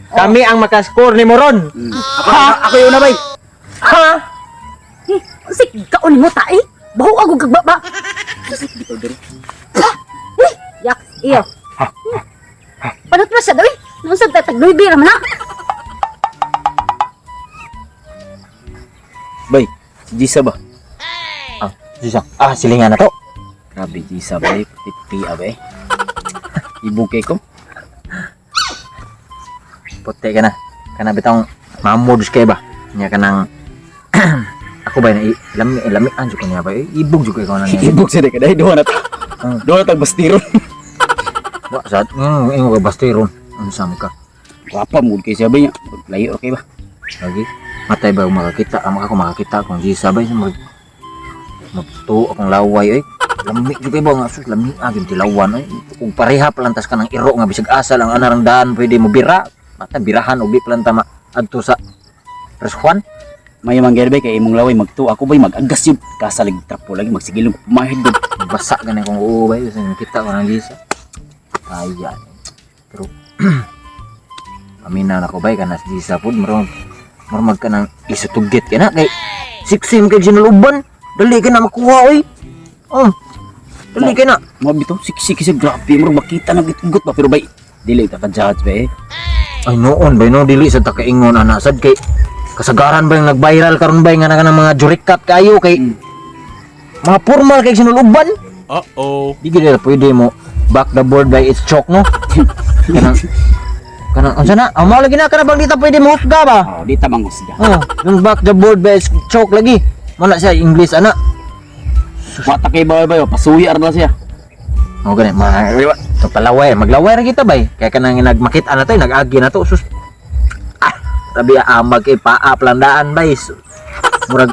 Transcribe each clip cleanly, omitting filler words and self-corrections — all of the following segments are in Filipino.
Kami ang makascore ni Moron. Ako yun na bay. Ha? Sik, kaon mo tae. Baho ako kagbaba. Yak, iyo. Panot mo siya daw eh. Nung sa tatagloy bira man na. Bay, si Jisa ba? Ah, Jisa. Silingan na to. Grabe Jisa bay, pati bay. Ibukay ko. Puti ka na. Kana bitang mamods kay ba? Nya kanang ako ba na lami anjo ko niya ba? Ibog jud ko ikaw nang. Ibuk sa kada duha na ta. Duha na tag bastiron. Wa sad ingo ka bastiron. Unsam ka? Wapa mo kay siya bay niya. Layo okay ba? Lagi. Matay ba makakita? Ako makakita kung di sabay magtuo akong laway ay. Lami jud kay ba nga sus lami agin tilawan ay. Kung pareha plantas ka ng iro nga bisag asal ang anarang daan pwede mo bira. Mata birahan ubi planta ma adto sa Resjuan. May mangyari bay kay imong laway magtuo ako bay mag-agas yun. Kasalig trapo lagi magsigilong pumahid gud. Basa ganin kung uubay kasi kita ko nang Lisa. Ayan. Pero amina na ko bay kana si Lisa pud marmag ka nang isutugit ka na kay siksim kay ginuluban. Dali ka na makuha oy. Dali ka na. Mo bitaw siksik sa grabe mo makita na gitgot ba pero bay dili ta ka judge bay. Ay noon bay no dili sa takaingon ana sad kay kasagaran ba yung nag-viral karon bay nga ng mga jurikat kayo kay mga formal kay sinuluban. Di gid pwede mo back the board by its chalk no. Kanang unsa na? Amo lagi na kana bang dita pwede mo husga ba? Oh, di ta manghusga. Yung back the board by its chalk lagi. Mana siya English ana. Wata kay bay pasuyar na siya. O gani so palaway maglaway ra kita bay. Kaya kanang nagmakita na to nag-agi na to sus. Tabi amag kay paa plandaan bay. Murag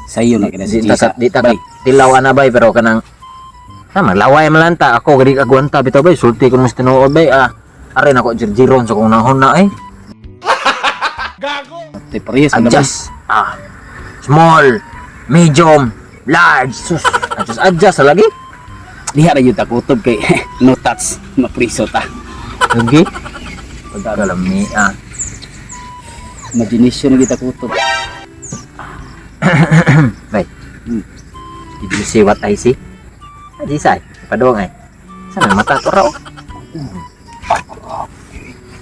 Sayo na kina si Jisa. di ta tilaw ana bay pero kanang maglaway man lang ta ako gadi agwanta bitaw bay sulti ko mas tinuod bay are na ko jirjiron sa kung nahon na ay. Te parehas na bay. Adjust. Small, medium, large. Sus, adjust lagi. Diha ra yun ta kutob kay no touch mapriso ta. Lagi. Pagkalami Imagination na kita kutob. Bay. Did you see what I see? Di say, padong ay. Sana mata ko raw.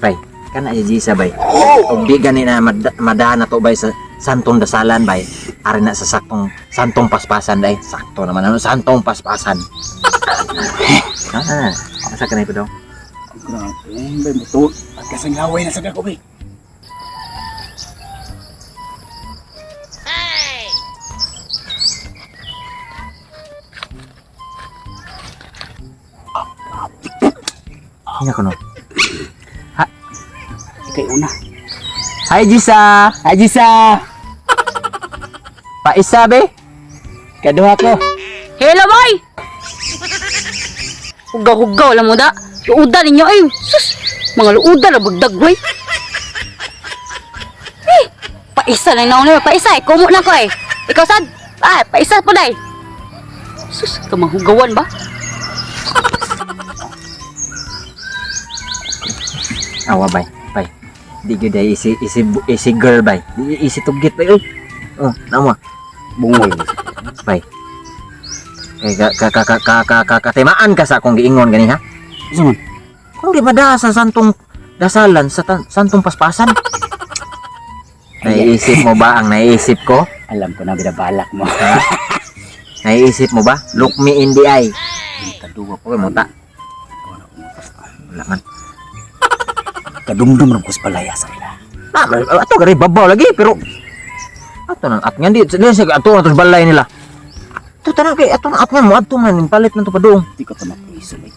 Bay, kana si Jisa bay. Og di gani na madana to bay sa santong dasalan bay. Ari na sa santong paspasan day. Sakto naman ano santong paspasan. Asa kanay padong? Grabe, bay mo at kasang laway na sa ko bay. Ina ko no. Kay una. Hi Jisa. Hi Jisa. Paisa be. Kaduha ko. Hello boy. Hugaw-hugaw lang mo da. Luuda ninyo ay. Sus, mga luuda na bagdagway. Paisa na naon na paisa eh. Kumo na ko eh. Ikaw sad? Paisa po dai. Sus, kamahugawan ba? Awa bay. Di gyud ay isi girl bay. Di isi tugit bay. Namo. Bungoy. Bay. Kay katimaan ka sa akong giingon gani ha. Isa man. Kung di ba sa santong dasalan sa santong paspasan? Naiisip mo ba ang naiisip ko? Alam ko na binabalak mo. Naiisip mo ba? Look me in the eye. Kaduwa Okay mo ta. Wala man. Kadumdum ram kus palaya sa ila. Ato gari babaw lagi pero ato nang at ngandi sa ato ato balay nila. Ato tanang kay ato at nga mo ato man palit man to padung. Di ko ta mapriso bay.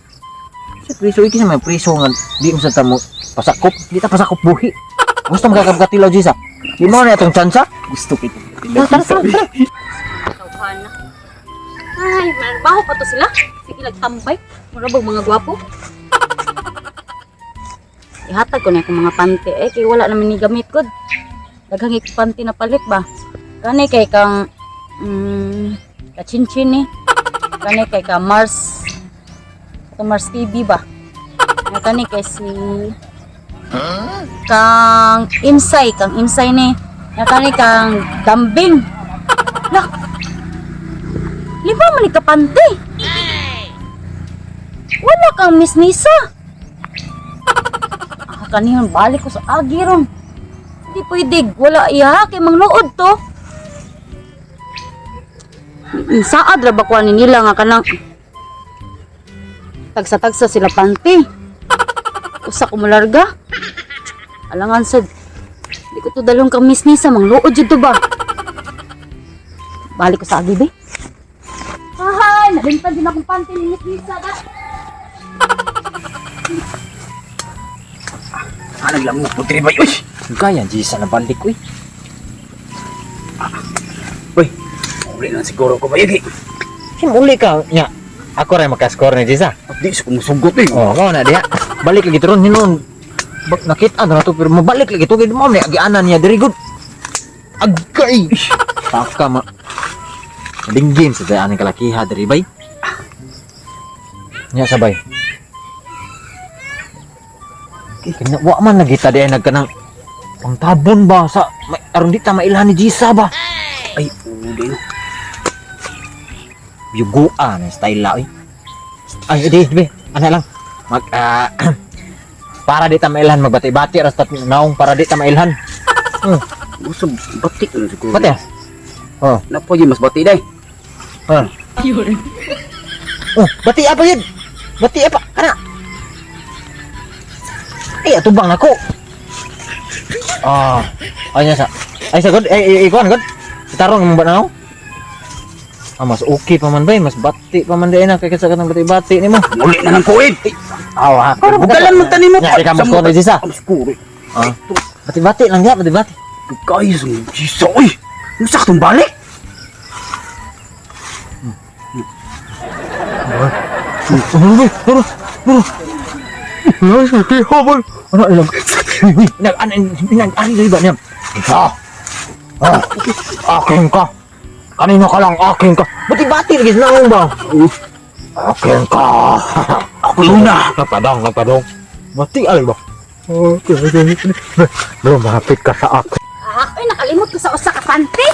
Sa priso iki sa may priso nga di mo sa tamo pasakop, di ta pasakop buhi. Gusto magkakatilaw Jisa. Di mo na atong tsansa? Gusto kito. Tawhan na. Ay, baho pa to sila. Sige tambay. Mura bang mga gwapo? Ihatag ko na akong mga panty kay wala naman ni gamit ko. Daghang panty na palit ba? Kani kay kang kachinchin ni. Kani kay ka Mars. Ito Mars TV ba? Kani kay si kang insay ni kani kang dambing. Lah. Lima man ni kapante. Wala kang misnisa. Kanihon balik ko sa agi ron. Di pwede, wala iya kay mangluod to. Saad ra ba ko ni nila nga kanang tagsa-tagsa sila panty. Usa ko mularga. Alangan sad. Di ko to dalong kang misnisa mangluod jud to ba. Balik ko sa agi be. Hahay, nabintan din akong panty ni misnisa ba. Naglang mo putri ba? Uy! Kaya, Jisa na balik ko eh. Uy! Uli lang siguro ko ba yun? Muli ka, nya. Ako rin makascore ni Jisa. Di sa kumusugot eh. Oh, kau na diha. Balik lagi turun hinon. Nakita na to pero mabalik lagi to kay mo ni agianan niya very good. Agay. Paka ma. Dinggin sa daan kalakiha diri bay. Nya sabay. Kina wa man nagita di ay nagkanang pangtabon ba sa aron di ta mailhan ni Jisa ba. Ay, uli no. Yuguan style la oy. Ay di be, ana lang. Mag para di ta mailhan magbati-bati ras tat naong para di ta mailhan. Gusto batik na siguro. Bati. Oh, Napo yun mas bati day. ha. Oh, bati apa yun? Bati apa? Kana. Eh, atubang ako. Ah, ayun sa. Ay sagod, ikuan god. Tarong mo ba na? Ah, mas okay pa man ba? Mas bati pa man di na kay sa kanang bati-bati nimo. Uli na ng kuwid. Awa. Pero bugalan mo tanin mo. Nya ka mas ko na Jisa. Ang siguro. Ah. Bati-bati lang diha, bati-bati. Guys, ang Jisa. Uy! Ano saktong balik? Ano ilang? Nag-ani ba niya? Akin ka. Kanino ka lang, akin ka. Bati-bati lagi sa naong ba? Akin ka. Ako una. Nagpadong. Bati ay ba? Bro, mahapit ka sa akin. Ay nakalimot ko sa usa ka panty.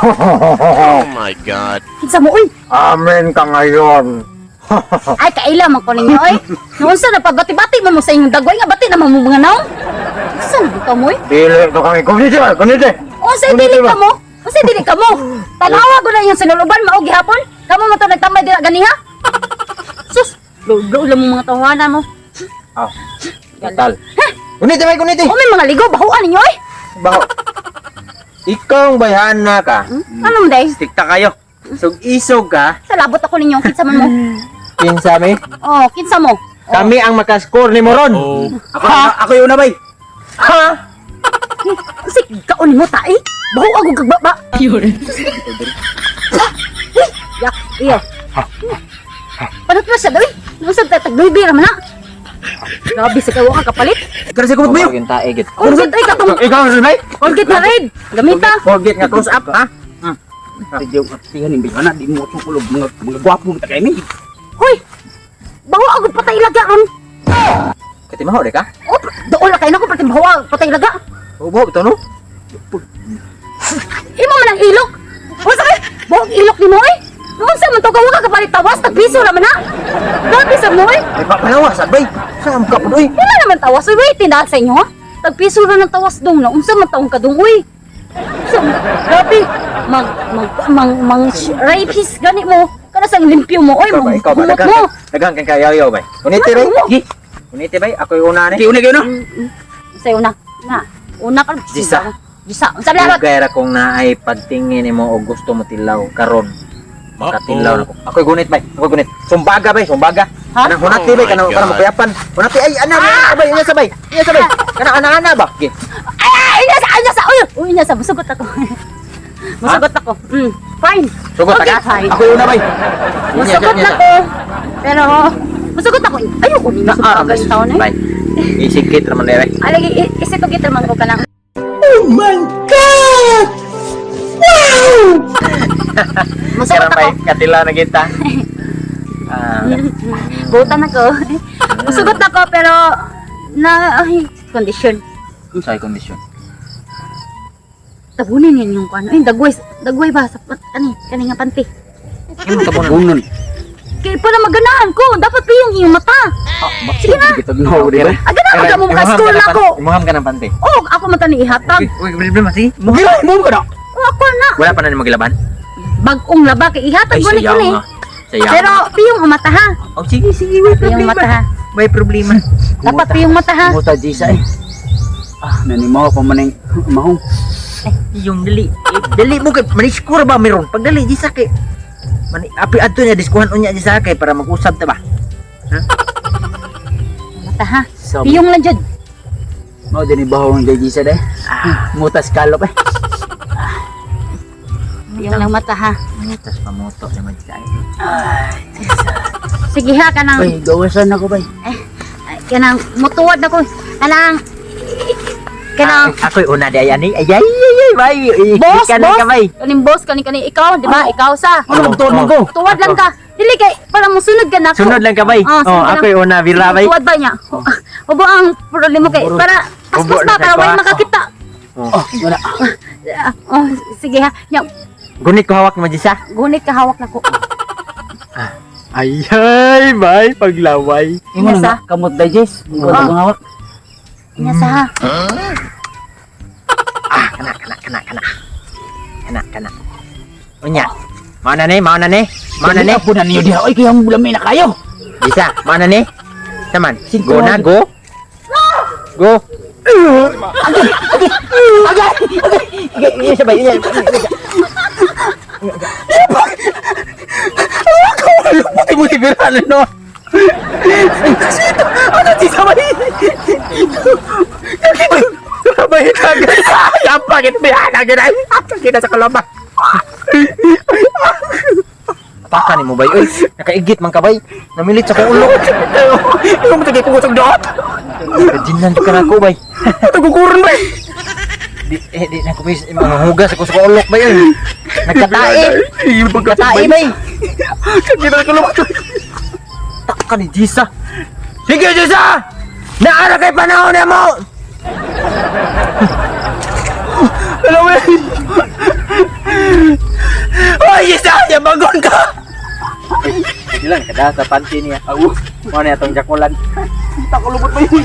Oh my God. Kinsa mo uy? Amen ka ngayon. Ay kaila man ko ninyo oy. Noon sa napabati-bati man mo sa inyong dagway nga bati na mo mga naong. Saan bitaw mo eh? Dili to kami. Kuniti. O sa dili ka mo? O sa dili ka mo? Tanawa ko na yung sinuluban mao gihapon. Kamo mo to nagtambay dira ganiha? Sus, lulo lang mo mga tawanan mo. Ah. Gatal. Kuniti. O may mga ligo bahuan ninyo oy. Baho. Ikaw ang bayhana ka. Ano mo day? Tikta kayo. Sug-isog ka. Sa labot ako ninyo kinsa man mo. Kinsa mi? Oh, kinsa mo? Kami ang makascore ni Moron. Ako yung una bay. Ha? Kasi kaon mo tae. Bahu ako kagbaba. Yak, iyo. Panot na siya daw eh. Nusad tayo taglubi naman na. Grabe sa kawa ka kapalit. Kasi kumot mo yun. Yung tae git. Orgit ay katong. Ikaw sunay? Orgit na red. Gamita. Forget nga close up ha. Radyo at tiyan yung bigana. Di mo itong kulog. Mga gwapo kita kayo may. Hoy. Bahu ako patay laga ron. Kati maho de ka? Oh, doon la kayo na ko pati bahu ako patay laga. Ubo ito no? Imo man ang ilok. O sa kay. Bahu ilok ni mo eh. Noon sa man to kawa ka kapalit tawas tagpiso naman na. Grabe sa mo eh. Ay papalawas abay. Saan ka po doy? Wala naman tawas. Uy, wait, tindahan sa inyo ha? Tagpiso na ng tawas dong na. Unsa man taong ka dong, uy. Unsa man, grabe. Rapist, gani mo. Kana sang limpyo mo, uy. Ikaw ba? Humot mo. Dagang kang kayaw bay. Kuniti bay. Ano mo? Kuniti bay. Ako yung una ni. Kaya una kayo no? Sa'yo na. Na. Una ka. Jisa. Jisa. Unsa na Kaya kung naay pagtingin mo o gusto mo tilaw karon. Makatilaw na ko. Ako'y gunit bay. Ako'y gunit. Sumbaga bay, sumbaga. Ha? Kanang hunati bay, kanang makuyapan. Hunati ay ana bay, inya sabay. Inya sabay. Kanang ana ba? Gi. Ay, inyasa. Uy, inyasa. Masugot ako. Masugot ako. Fine. Sugot Okay, ka? fine. Ako yung una bay. Masugot na ko. Pero, masugot ako. Ayoko ni Na masugot ako sa taon eh. bay. Isikit raman dire. Alagi, isitugit naman ko ka lang. Masugot Karang bay ako. katila na kita. Ah, Butan ako. Masugot ako pero ay, kondisyon. Sa kondisyon. Tabunin yan yung kano. Ay, dagway ba? Sa, kani nga panty. Imo tabunan. Bunon. Kaya para maganahan ko, dapat pa yung iyong mata. Sige na. Kita no, di ba? Aganahan ka mo maka-school na ako. Imuham ka ng pante. Oh, ako mata ni ihatag. Uy, problema sige. Mo ka na. Oh, ako na. Wala pa na ni magilaban. Bagong laba kay ihatag Ay, ko ni sayang kini. nga. Sayang. Pero piyong ang mata ha. Oh, sige, may Piyong mata ha. May problema. Dapat piyong mata ha. Muta Jisa eh. Nanimaw pa man yung mahong. Yung dali. Dali mo kay maniskura ba meron? Pag dali di sakay. Api adto niya diskuhan unya di sakay para mag-usab ta ba? Mata ha. So, Piyong lang jud. mau din ibahaw ng Jisa deh. Mutas kalop eh. Piyong lang mata ha. Manitas pamoto naman sa ay. Sige ha kanang Bay, gawasan ako bay. kanang mutuwad na ko. Kanang Ako'y una di ayan eh. Ay, bay. boss, Ikaw na boss. ka, bay. Kaning boss kani ikaw, di ba? Ikaw sa. Ano magtuwad mo ko? Tuwad lang ka. Dili kay para mo sunod ka na ako. Sunod lang ka, bay. Oh, sunod ka lang. ako'y una bira, bay. Tuwad ba niya? Ubo ang problema kay para Ubo paspas na ba para kay way pa. makakita. Oh, wala. Oh, sige ha. Nya, Gunit ko hawak mo di sa. gunit ka hawak na ko. Ay, bay. Paglaway. Imo Ina sa? na kamot digest. Imo Oh. na hawak. Nya sa ha. Kana. Unya. Mau na ni. Ano po na niyo diha? Oy, kaya mo lamay na kayo. Bisa, mana nih? Teman, Cinco. go na, go. Go. Iya, sabay, iya. Putih putih biran no. Ano si sabay? Sabay kagad. Apa gitu bihan agad ay. Kita sa kalabak. Apaka ni mo bay? Uy, nakaigit man ka bay. Namilit sa kong ulo. Ikaw mo tagay pungutog doon. Kajinan ka na ko bay. Nagukuran bay. Di na ko bay. Mahugas ako sa kong ulok bay. Nagkatae. Nagkatae bay. Kajinan ka lumot. Taka ni Jisa. Sige Jisa! Naara kay panahon na mo! Alam mo Oy, Jisa! Yabagon ka! Sige lang, kada sa panty niya. Mau na itong jakulan. Takulubot mo yun.